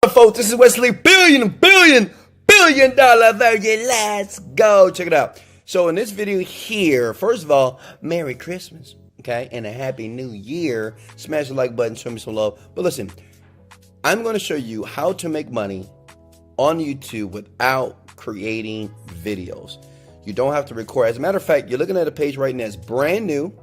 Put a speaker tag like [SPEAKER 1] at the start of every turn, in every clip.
[SPEAKER 1] Folks, this is Wesley, billion dollar virgin. Let's go. Check it out. So in this video here, first of all, Merry Christmas, okay, and a Happy New Year. Smash the like button, show me some love. But listen, I'm going to show you how to make money on YouTube without creating videos. You don't have to record. As a matter of fact, you're looking at a page right now. It's brand new.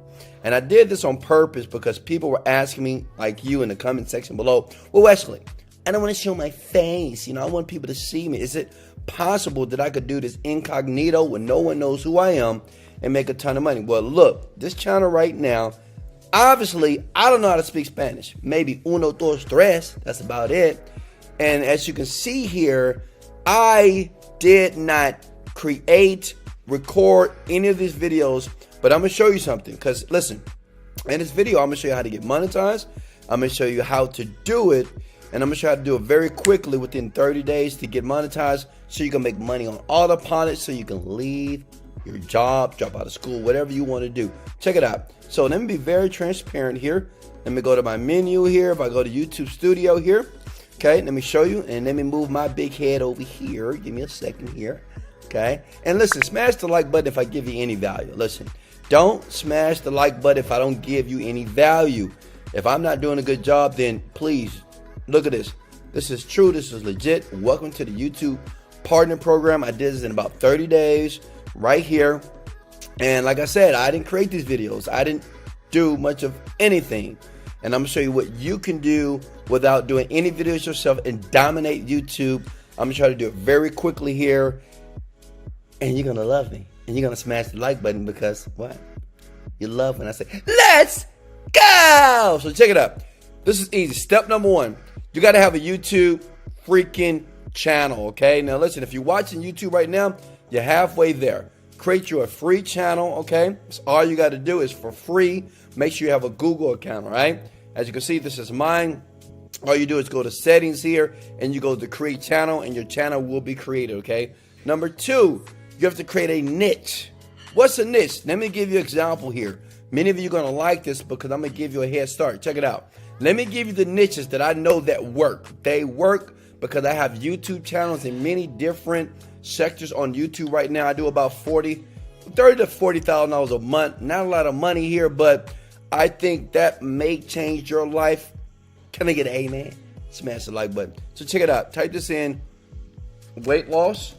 [SPEAKER 1] And I did this on purpose because people were asking me, like you in the comment section below, well, Wesley, I don't want to show my face. I want people to see me. Is it possible that I could do this incognito when no one knows who I am and make a ton of money? Well, look, this channel right now, obviously, I don't know how to speak Spanish. Maybe uno, dos, tres. That's about it. And as you can see here, I did not create, record any of these videos, but I'm going to show you something. Because listen, in this video, I'm going to show you how to get monetized. I'm going to show you how to do it. And I'm going to show you how to do it very quickly within 30 days to get monetized so you can make money on autopilot, so you can leave your job, drop out of school, whatever you want to do. Check it out. So let me be very transparent here. Let me go to my menu here. If I go to YouTube Studio here, okay, let me show you. And let me move my big head over here. Give me a second here. Okay. And listen, smash the like button if I give you any value. Listen, don't smash the like button if I don't give you any value. If I'm not doing a good job, then please look at this. This is true. This is legit. Welcome to the YouTube Partner Program. I did this in about 30 days right here. And like I said, I didn't create these videos. I didn't do much of anything. And I'm going to show you what you can do without doing any videos yourself and dominate YouTube. I'm going to try to do it very quickly here. And you're going to love me. And you're going to smash the like button because what? You love when I say, let's go. So check it out. This is easy. Step number one. You got to have a YouTube freaking channel, okay? Now, listen, if you're watching YouTube right now, you're halfway there. Create you a free channel, okay? So all you got to do is for free, make sure you have a Google account, all right? As you can see, this is mine. All you do is go to settings here, and you go to create channel, and your channel will be created, okay? Number two, you have to create a niche. What's a niche? Let me give you an example here. Many of you are going to like this because I'm going to give you a head start. Check it out. Let me give you the niches that I know that work. They work because I have YouTube channels in many different sectors on YouTube right now. I do about $30,000 to $40,000 a month. Not a lot of money here, but I think that may change your life. Can I get an amen? Smash the like button. So check it out. Type this in. Weight loss.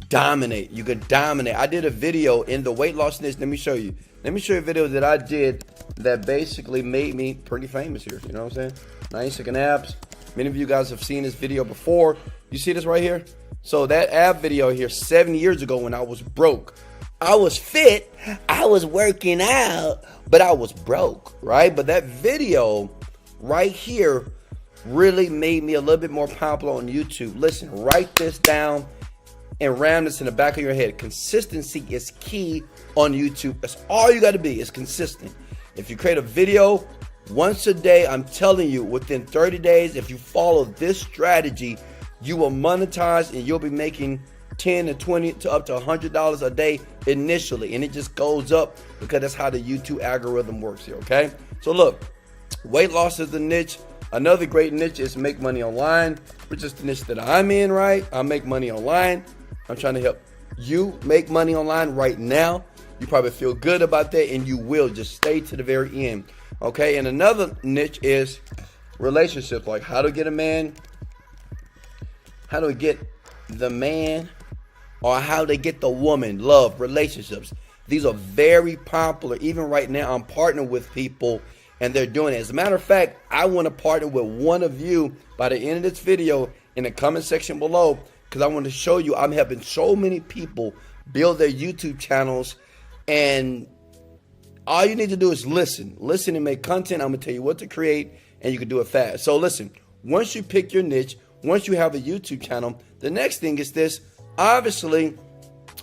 [SPEAKER 1] Dominate. You can dominate. I did a video in the weight loss niche. Let me show you. Let me show you a video that I did that basically made me pretty famous here. You know what I'm saying? 90-second abs. Many of you guys have seen this video before. You see this right here? So that ab video here 7 years ago when I was broke. I was fit. I was working out, but I was broke, right? But that video right here really made me a little bit more popular on YouTube. Listen, write this down and ram this in the back of your head. Consistency is key on YouTube. That's all you got to be, is consistent. If you create a video once a day, I'm telling you, within 30 days, if you follow this strategy, you will monetize and you'll be making $10 to $20 to up to $100 a day initially. And it just goes up because that's how the YouTube algorithm works here, okay? So look, weight loss is the niche. Another great niche is make money online, which is the niche that I'm in, right? I make money online. I'm trying to help you make money online right now. You probably feel good about that, and you will. Just stay to the very end, okay? And another niche is relationships, like how to get a man, how to get the man, or how to get the woman. Love, relationships. These are very popular. Even right now, I'm partnering with people, and they're doing it. As a matter of fact, I want to partner with one of you by the end of this video in the comment section below, because I want to show you I'm helping so many people build their YouTube channels. And all you need to do is listen and make content. I'm going to tell you what to create, and you can do it fast. So listen, once you pick your niche, once you have a YouTube channel, the next thing is this. Obviously,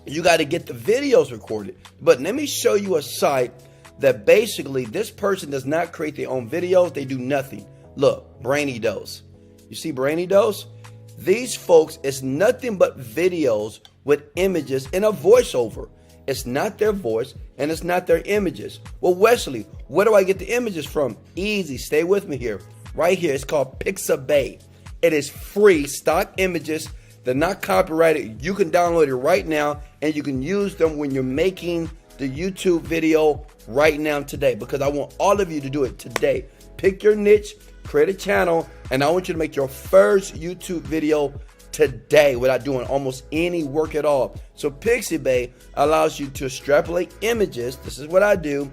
[SPEAKER 1] you got to get the videos recorded. But let me show you a site that basically this person does not create their own videos. They do nothing. Look, Brainy Dose. You see Brainy Dose? These folks, it's nothing but videos with images and a voiceover. It's not their voice and it's not their images. Well, Wesley, where do I get the images from? Easy. Stay with me here. right here. It's called Pixabay. It is free, stock images. They're not copyrighted. You can download it right now, and you can use them when you're making the YouTube video right now today, because I want all of you to do it today. Pick your niche, create a channel, and I want you to make your first YouTube video today without doing almost any work at all. So Pixabay allows you to extrapolate images. This is what I do,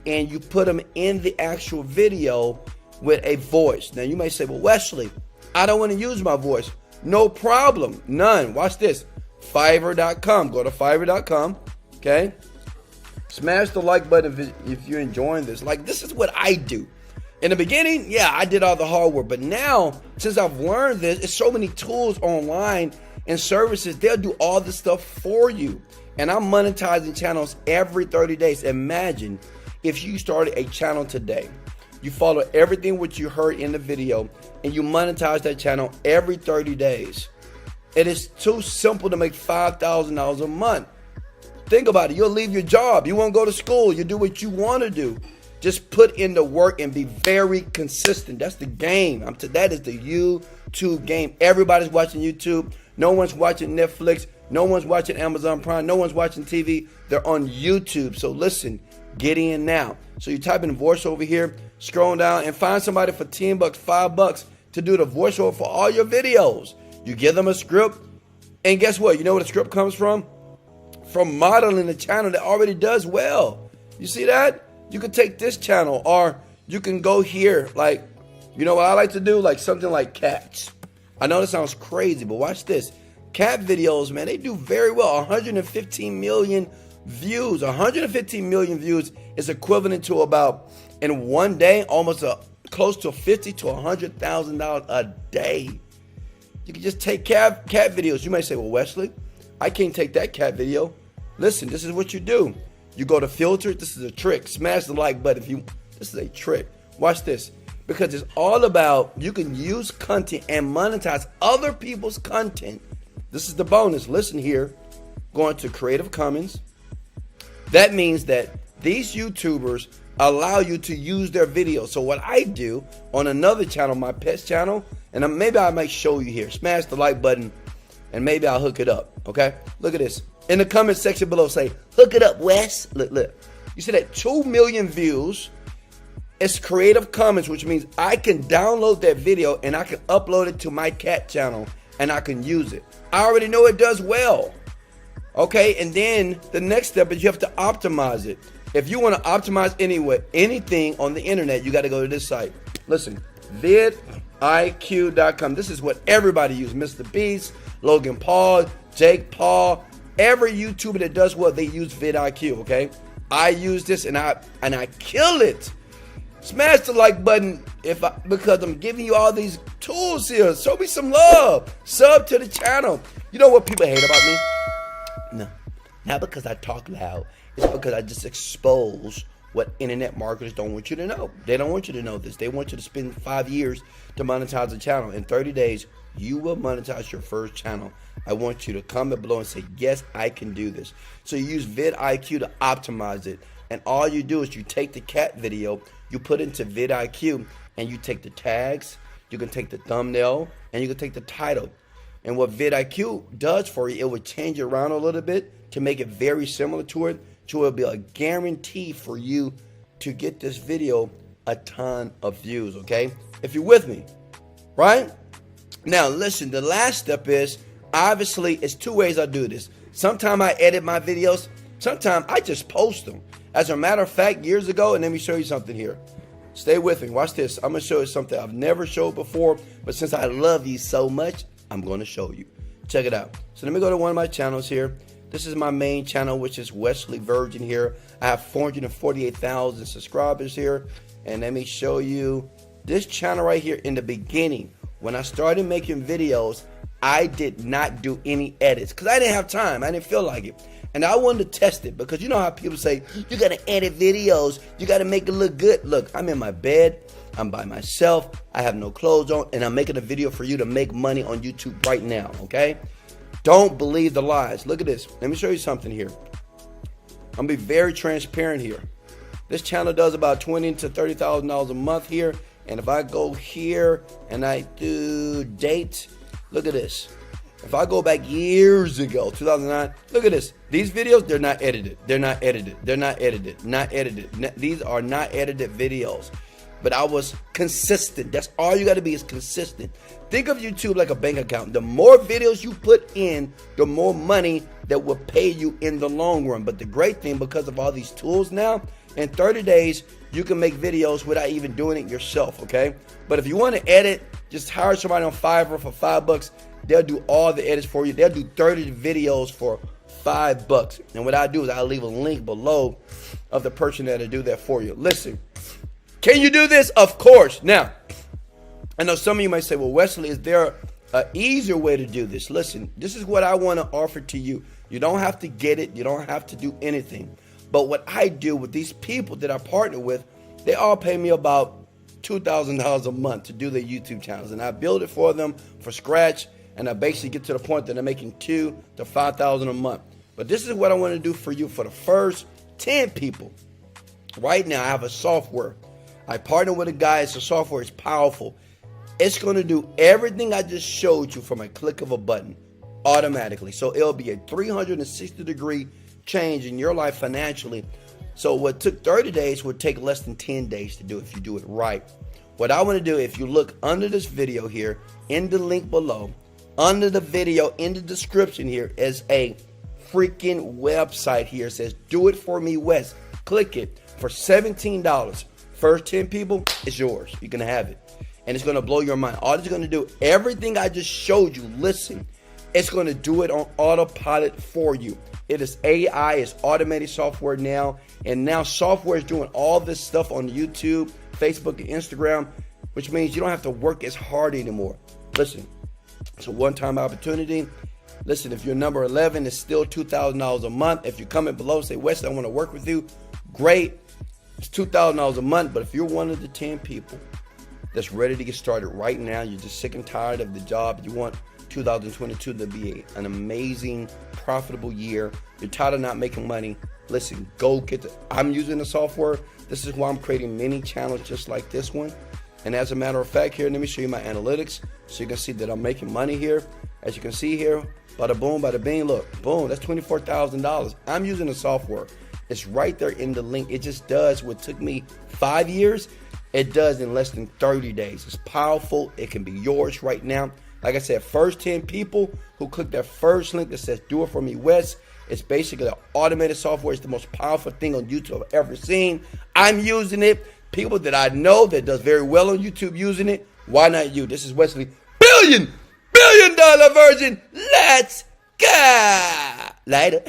[SPEAKER 1] and you put them in the actual video with a voice. Now you may say, well, Wesley, I don't want to use my voice. No problem, none. Watch this. Fiverr.com. Go to Fiverr.com. Okay. Smash the like button if you're enjoying this. Like, this is what I do. In the beginning, yeah, I did all the hard work. But now, since I've learned this, it's so many tools online and services. They'll do all this stuff for you. And I'm monetizing channels every 30 days. Imagine if you started a channel today. You follow everything what you heard in the video, and you monetize that channel every 30 days. It is too simple to make $5,000 a month. Think about it. You'll leave your job. You won't go to school. You do what you want to do. Just put in the work and be very consistent. That's the game. That is the YouTube game. Everybody's watching YouTube. No one's watching Netflix. No one's watching Amazon Prime. No one's watching TV. They're on YouTube. So listen, get in now. So you type in voiceover here, scroll down, and find somebody for $10, $5 to do the voiceover for all your videos. You give them a script, and guess what? You know where the script comes from? From modeling a channel that already does well. You see that? You can take this channel, or you can go here. Like, you know what I like to do? Like something like cats. I know this sounds crazy, but watch this. Cat videos, man, they do very well. 115 million views. 115 million views is equivalent to about, in one day, almost close to $50,000 to $100,000 a day. You can just take cat videos. You might say, well, Wesley, I can't take that cat video. Listen, this is what you do. You go to filter. This is a trick. Smash the like button. This is a trick. Watch this. Because it's all about, you can use content and monetize other people's content. This is the bonus. Listen here. Going to Creative Commons. That means that these YouTubers allow you to use their videos. So what I do on another channel, my pet's channel, and maybe I might show you here. Smash the like button, and maybe I'll hook it up. Okay? Look at this. In the comment section below, say, hook it up, Wes. Look. You see that 2 million views? It's Creative Commons, which means I can download that video and I can upload it to my cat channel and I can use it. I already know it does well. Okay, and then the next step is you have to optimize it. If you want to optimize anything on the internet, you got to go to this site. Listen, vidiq.com. This is what everybody uses. Mr. Beast, Logan Paul, Jake Paul, every YouTuber that does well, they use vidIQ, okay? I use this and I kill it. Smash the like button because I'm giving you all these tools here. Show me some love. Sub to the channel. You know what people hate about me? No, not because I talk loud. It's because I just expose what internet marketers don't want you to know. They don't want you to know this. They want you to spend 5 years to monetize a channel. In 30 days, you will monetize your first channel. I want you to comment below and say, yes, I can do this. So you use vidIQ to optimize it. And all you do is you take the cat video, you put it into vidIQ, and you take the tags, you can take the thumbnail, and you can take the title. And what vidIQ does for you, it will change it around a little bit to make it very similar to it. So it'll be a guarantee for you to get this video a ton of views, okay? If you're with me, right? Now, listen, the last step is, obviously, it's 2 ways I do this. Sometimes I edit my videos. Sometimes I just post them. As a matter of fact, years ago, and let me show you something here. Stay with me. Watch this. I'm going to show you something I've never showed before, but since I love you so much, I'm going to show you. Check it out. So let me go to one of my channels here. This is my main channel, which is Wesley Virgin here. I have 448,000 subscribers here. And let me show you this channel right here. In the beginning, when I started making videos, I did not do any edits because I didn't have time. I didn't feel like it. And I wanted to test it because you know how people say, you got to edit videos. You got to make it look good. Look, I'm in my bed. I'm by myself. I have no clothes on. And I'm making a video for you to make money on YouTube right now, okay? Don't believe the lies. Look at this. Let me show you something here. I'm going to be very transparent here. This channel does about $20,000 to $30,000 a month here. And if I go here and I do date, look at this. If I go back years ago, 2009, look at this. These videos, they're not edited. They're not edited. They're not edited. Not edited. These are not edited videos. But I was consistent. That's all you got to be, is consistent. Think of YouTube like a bank account. The more videos you put in, the more money that will pay you in the long run. But the great thing, because of all these tools now, in 30 days, you can make videos without even doing it yourself, okay? But if you want to edit, just hire somebody on Fiverr for $5. They'll do all the edits for you. They'll do 30 videos for $5. And what I do is I leave a link below of the person that'll do that for you. Listen, can you do this? Of course. Now, I know some of you might say, well, Wesley, is there an easier way to do this? Listen, this is what I want to offer to you. You don't have to get it. You don't have to do anything. But what I do with these people that I partner with, they all pay me about $2,000 a month to do their YouTube channels. And I build it for them from scratch. And I basically get to the point that they're making $2,000 to $5,000 a month. But this is what I want to do for you for the first 10 people. Right now, I have a software. I partner with a guy. It's a software. It's powerful. It's going to do everything I just showed you from a click of a button automatically. So it'll be a 360-degree change in your life financially. So what took 30 days would take less than 10 days to do if you do it right. What I want to do, if you look under this video here, in the link below, under the video, in the description here, is a freaking website here. It says, Do It For Me West. Click it for $17. First 10 people, it's yours. You can have it. And it's going to blow your mind. All it's going to do, everything I just showed you, listen, it's going to do it on autopilot for you. It is AI, it's automated software now. And now software is doing all this stuff on YouTube, Facebook, and Instagram, which means you don't have to work as hard anymore. Listen, it's a one-time opportunity. Listen, if you're number 11, it's still $2,000 a month. If you comment below, say, Wes, I want to work with you, great. It's $2,000 a month. But if you're one of the 10 people that's ready to get started right now, you're just sick and tired of the job, you want 2022 to be an amazing, profitable year, you're tired of not making money, listen, go get I'm using the software. This is why I'm creating many channels just like this one. And as a matter of fact, here, let me show you my analytics so you can see that I'm making money here. As you can see here, bada boom, bada bing, look, boom, that's $24,000. I'm using the software. It's right there in the link. It just does what took me 5 years. It does in less than 30 days. It's powerful. It can be yours right now. Like I said, first 10 people who click that first link that says Do It For Me West, it's basically an automated software. It's the most powerful thing on YouTube I've ever seen. I'm using it. People that I know that does very well on YouTube using it. Why not you? This is Wesley, billion dollar virgin. Let's go. Later.